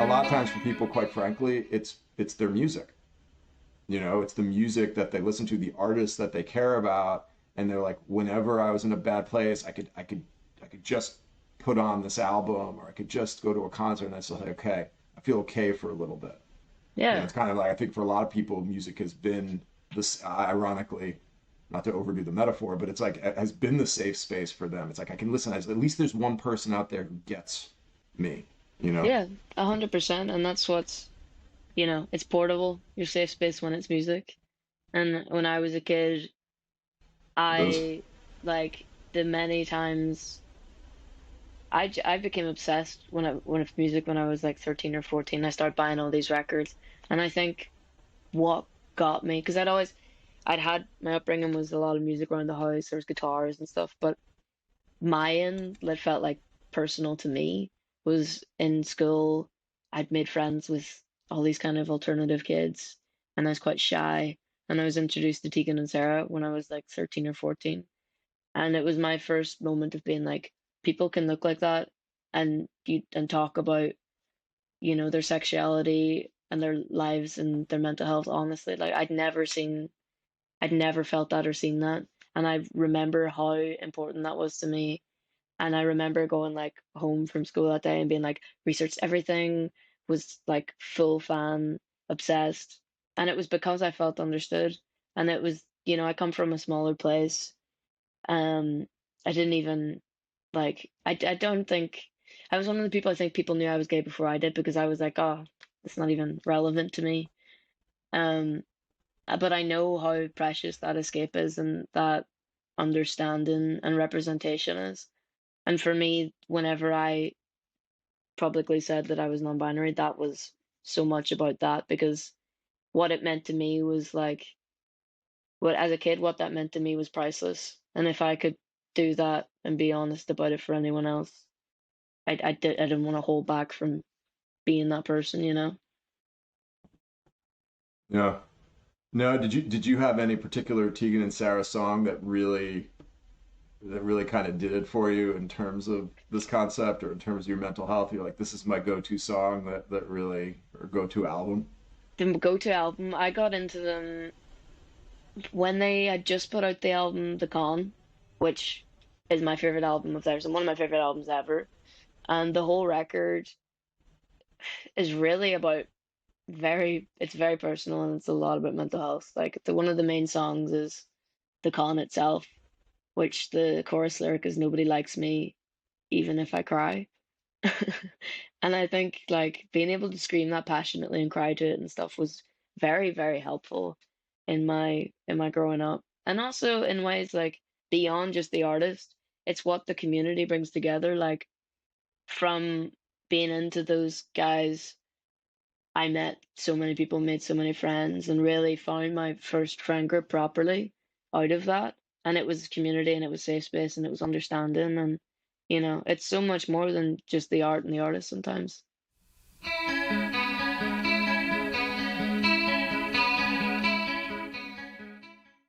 a lot of times for people, quite frankly, it's their music. You know, it's the music that they listen to, the artists that they care about, and they're like, whenever I was in a bad place, I could just put on this album, or I could just go to a concert, and I still say, okay, I feel okay for a little bit. You know, Yeah. it's kind of like I think for a lot of people, music has been this, ironically, not to overdo the metaphor, but it's like it has been the safe space for them. It's like I can listen. At least there's one person out there who gets me. You know, Yeah, 100%. And that's what's, it's portable, your safe space when it's music. And when I was a kid, it is. I like the many times I became obsessed when with music when I was like 13 or 14. I started buying all these records. And I think what got me, because I'd had my upbringing was a lot of music around the house, there was guitars and stuff, but my end that felt like personal to me was in school. I'd made friends with all these kind of alternative kids, and I was quite shy. And I was introduced to Tegan and Sara when I was like 13 or 14. And it was my first moment of being like, people can look like that and talk about, their sexuality and their lives and their mental health honestly. Like I'd never felt that or seen that. And I remember how important that was to me, and I remember going like home from school that day and being like, researched everything, was like full fan, obsessed. And it was because I felt understood. And it was, I come from a smaller place. Um, I didn't even I don't think I was one of the people I think people knew I was gay before I did because I was like, oh, it's not even relevant to me. Um, but I know how precious that escape is and that understanding and representation is. And for me, whenever I publicly said that I was non-binary, that was so much about that because what it meant to me was like, what as a kid, what that meant to me was priceless. And if I could do that and be honest about it for anyone else, I didn't want to hold back from being that person, you know? Yeah. No, did you have any particular Tegan and Sara song that really kind of did it for you in terms of this concept or in terms of your mental health? You're like, this is my go-to song that really or go-to album. The go-to album, I got into them when they had just put out the album The Con, which is my favorite album of theirs and one of my favorite albums ever. And the whole record is really about it's very personal and it's a lot about mental health. Like one of the main songs is The Con itself, which the chorus lyric is nobody likes me even if I cry. And I think like being able to scream that passionately and cry to it and stuff was very, very helpful in my growing up. And also in ways like beyond just the artist, it's what the community brings together. Like from being into those guys, I met so many people, made so many friends, and really found my first friend group properly out of that. And it was community and it was safe space and it was understanding. And, it's so much more than just the art and the artist sometimes.